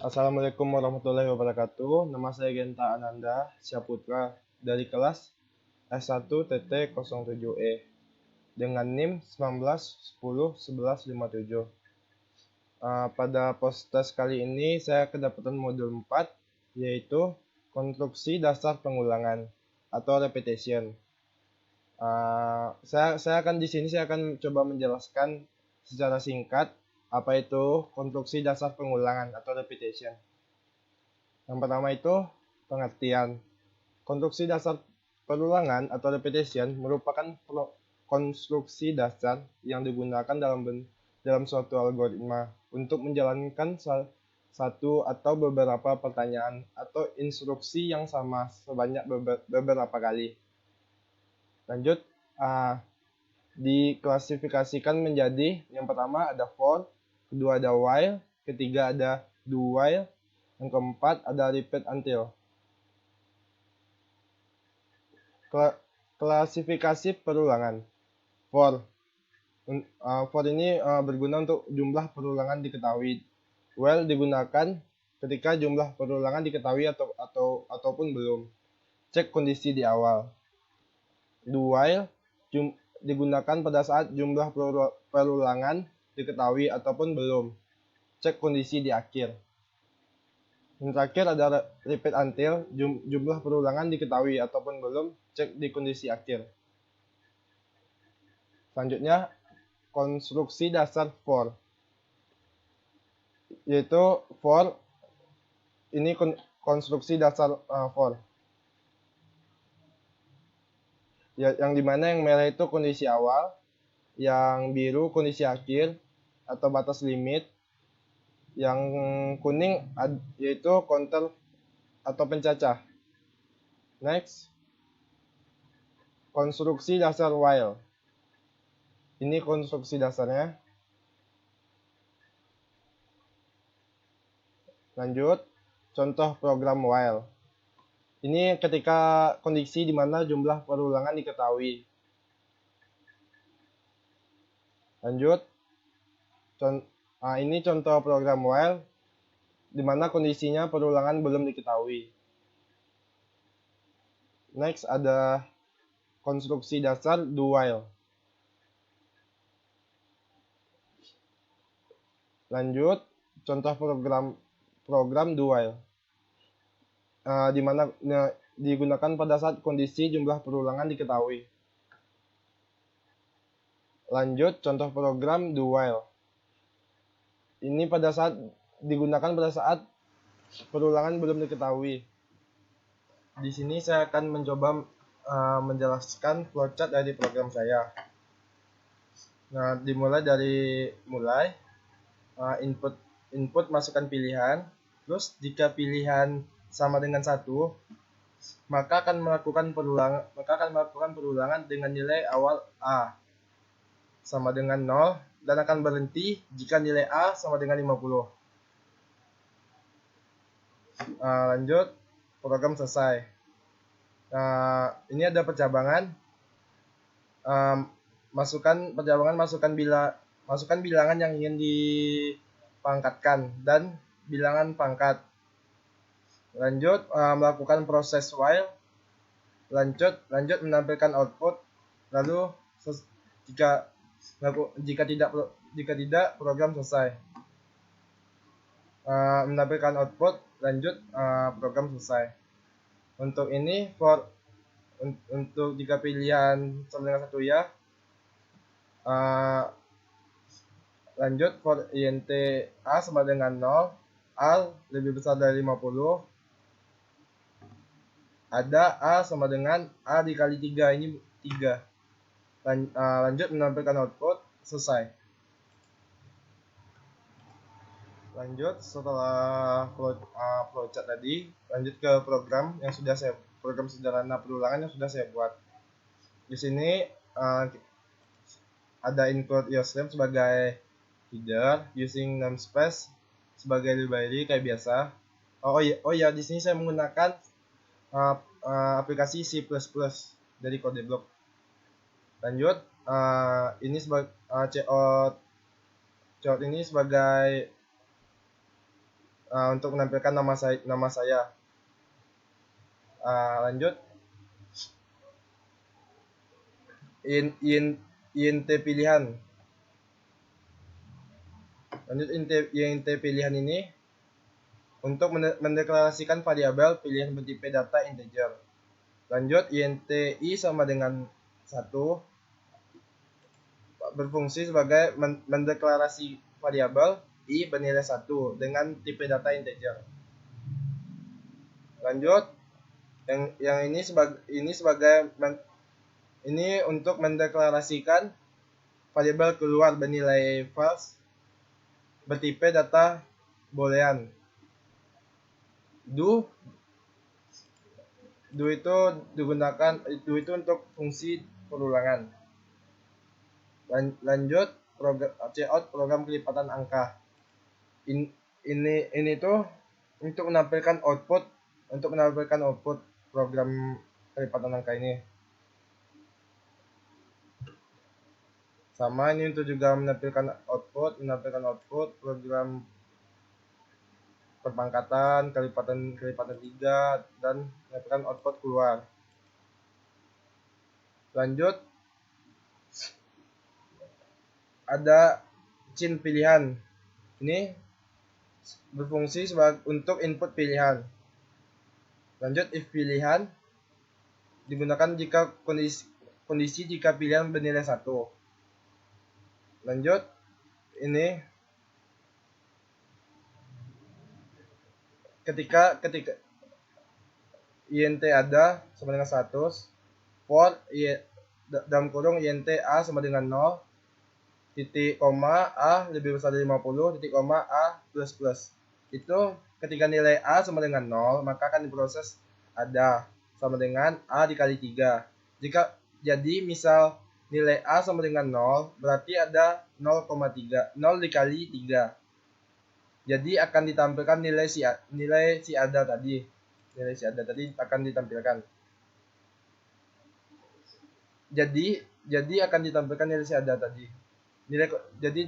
Assalamualaikum warahmatullahi wabarakatuh. Nama saya Genta Ananda Syaputra dari kelas S1 TT07E dengan NIM 19 10 11 57. Pada postes kali ini saya kedapatan modul 4 yaitu konstruksi dasar pengulangan atau repetition. Saya akan di sini saya akan coba menjelaskan secara singkat apa itu konstruksi dasar pengulangan atau repetition. Yang pertama itu pengertian. Konstruksi dasar perulangan atau repetition merupakan konstruksi dasar yang digunakan dalam suatu algoritma untuk menjalankan satu atau beberapa pertanyaan atau instruksi yang sama sebanyak beberapa kali. Lanjut, diklasifikasikan menjadi yang pertama ada for, kedua ada while, ketiga ada do while, yang keempat ada repeat until. Klasifikasi perulangan. For ini berguna untuk jumlah perulangan diketahui. While digunakan ketika jumlah perulangan diketahui ataupun belum. Cek kondisi di awal. Do while digunakan pada saat jumlah perulangan diketahui ataupun belum. Cek kondisi di akhir. Yang terakhir ada repeat until, jumlah perulangan diketahui ataupun belum, cek di kondisi akhir. Selanjutnya, konstruksi dasar for. Yaitu for, ini konstruksi dasar for. Yang dimana yang merah itu kondisi awal, yang biru kondisi akhir atau batas limit, yang kuning yaitu counter atau pencacah. Next, konstruksi dasar while. Ini konstruksi dasarnya. Lanjut, contoh program while. Ini ketika kondisi di mana jumlah perulangan diketahui. Lanjut, ini contoh program while di mana kondisinya perulangan belum diketahui. Next ada konstruksi dasar do while. Lanjut, contoh program do while. Di mana digunakan pada saat kondisi jumlah perulangan diketahui. Lanjut, contoh program do while. Ini digunakan pada saat perulangan belum diketahui. Di sini saya akan mencoba menjelaskan flowchart dari program saya. Nah, dimulai dari input masukkan pilihan. Terus jika pilihan sama dengan 1, maka akan melakukan perulangan dengan nilai awal A sama dengan 0 dan akan berhenti jika nilai A sama dengan 50. Lanjut, program selesai. Ini ada percabangan. Masukkan bilangan yang ingin dipangkatkan dan bilangan pangkat. Lanjut, melakukan proses while. Lanjut menampilkan output. Lalu jika tidak program selesai. Menampilkan output. Lanjut, program selesai. Untuk ini untuk jika pilihan sama dengan 1 ya. Lanjut for int A sama dengan 0, A lebih besar dari 50, ada A sama dengan A dikali 3, ini 3. Lanjut menampilkan output, selesai. Lanjut, setelah flowchart tadi, lanjut ke program sederhana perulangan yang sudah saya buat. Di sini ada include username sebagai header, using namespace sebagai library kayak biasa. Oh ya, di sini saya menggunakan aplikasi C++ dari Codeblock. Lanjut, ini cout ini sebagai untuk menampilkan nama saya. Lanjut, int pilihan. Lanjut, int pilihan ini untuk mendeklarasikan variabel pilihan bertipe data integer. Lanjut, int i sama dengan 1 berfungsi sebagai mendeklarasi variabel i bernilai 1 dengan tipe data integer. Lanjut, yang ini untuk mendeklarasikan variabel keluar bernilai false bertipe data boolean. Do itu digunakan itu untuk fungsi perulangan. Lanjut, cout program kelipatan angka. Ini tuh untuk menampilkan output program kelipatan angka ini. Sama ini untuk juga menampilkan output program perpangkatan, kelipatan 3, dan menampilkan output keluar. Lanjut, ada cin pilihan. Ini berfungsi untuk input pilihan. Lanjut, if pilihan digunakan jika kondisi jika pilihan bernilai 1. Lanjut, ini ketika int ada sama dengan 100 for dalam kurung int a sama dengan 0 titik koma a lebih besar dari 50 titik koma a plus plus. Itu ketika nilai a sama dengan 0 maka akan diproses ada sama dengan a dikali 3. Jadi misal nilai a sama dengan 0 berarti ada 0,3 0 dikali 3. Jadi akan ditampilkan nilai si ada tadi. Nilai si ada tadi akan ditampilkan. Jadi akan ditampilkan nilai si ada tadi. Jadi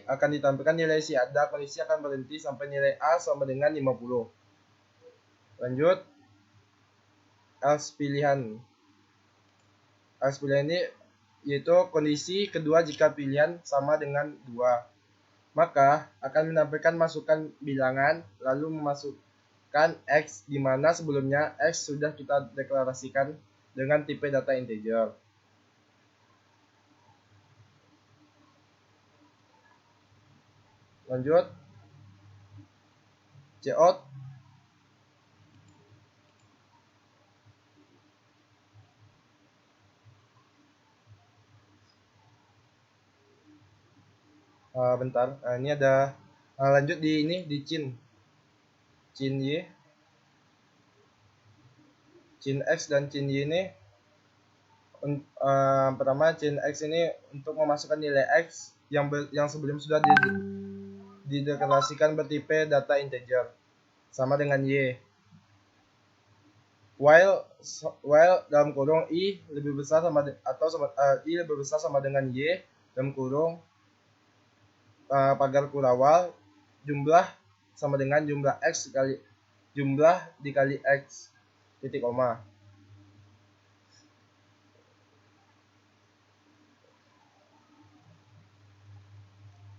akan ditampilkan nilai si ada, kondisi akan berhenti sampai nilai a sama dengan 50. Lanjut, else pilihan. Else pilihan ini yaitu kondisi kedua jika pilihan sama dengan 2. Maka akan menampilkan masukan bilangan lalu memasukkan x di mana sebelumnya x sudah kita deklarasikan dengan tipe data integer. Lanjut, cout bentar. Ini ada lanjut di cin y, cin x dan cin y ini. Pertama, cin x ini untuk memasukkan nilai x yang sebelum sudah dideklarasikan bertipe data integer sama dengan y. While dalam kurung i lebih besar i lebih besar sama dengan y dalam kurung pagar kurawal jumlah sama dengan jumlah x dikali x titik koma.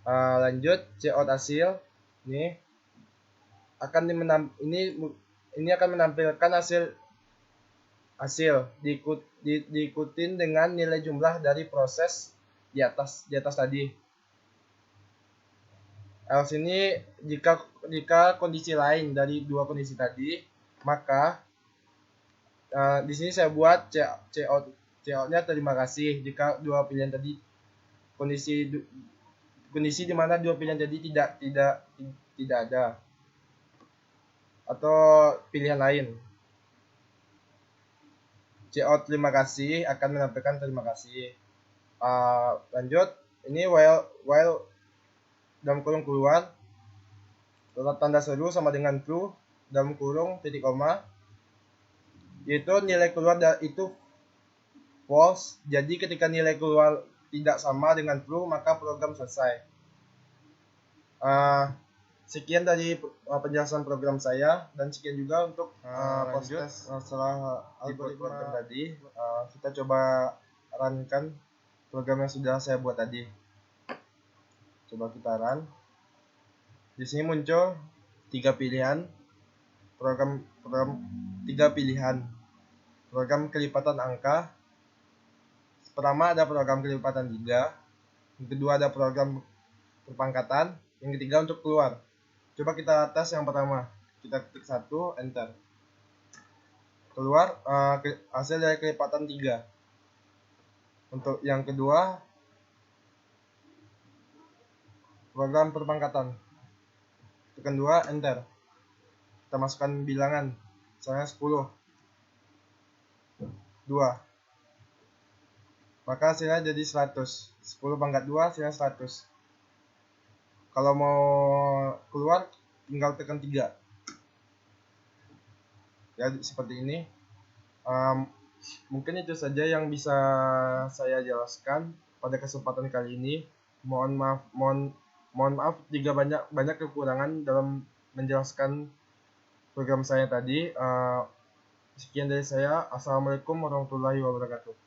Lanjut, cout hasil ini akan menampilkan hasil diikutin dengan nilai jumlah dari proses di atas tadi. Else ini jika kondisi lain dari dua kondisi tadi, maka di sini saya buat cout-nya terima kasih jika dua pilihan tadi kondisi di mana dua pilihan tadi tidak ada atau pilihan lain. Cout terima kasih akan menampilkan terima kasih. Lanjut, ini while dalam kurung keluar tanda seru sama dengan true dalam kurung titik koma, yaitu nilai keluar itu false. Jadi ketika nilai keluar tidak sama dengan true, maka program selesai. Sekian dari penjelasan program saya, dan sekian juga untuk proses setelah algoritma program tadi. Kita coba runkan program yang sudah saya buat tadi. Coba kita run. Di sini muncul 3 pilihan program 3 pilihan program kelipatan angka. Pertama ada program kelipatan 3, yang kedua ada program perpangkatan, yang ketiga untuk keluar. Coba kita tes yang pertama. Kita klik 1, enter. Keluar hasil dari kelipatan 3. Untuk yang kedua, program perpangkatan. Tekan 2, enter. Kita masukkan bilangan, misalnya 10, 2. Maka hasilnya jadi 100. 10 pangkat 2 hasilnya 100. Kalau mau keluar, tinggal tekan 3. Ya, seperti ini. Mungkin itu saja yang bisa saya jelaskan pada kesempatan kali ini. Mohon maaf jika banyak kekurangan dalam menjelaskan program saya tadi. Sekian dari saya. Assalamualaikum warahmatullahi wabarakatuh.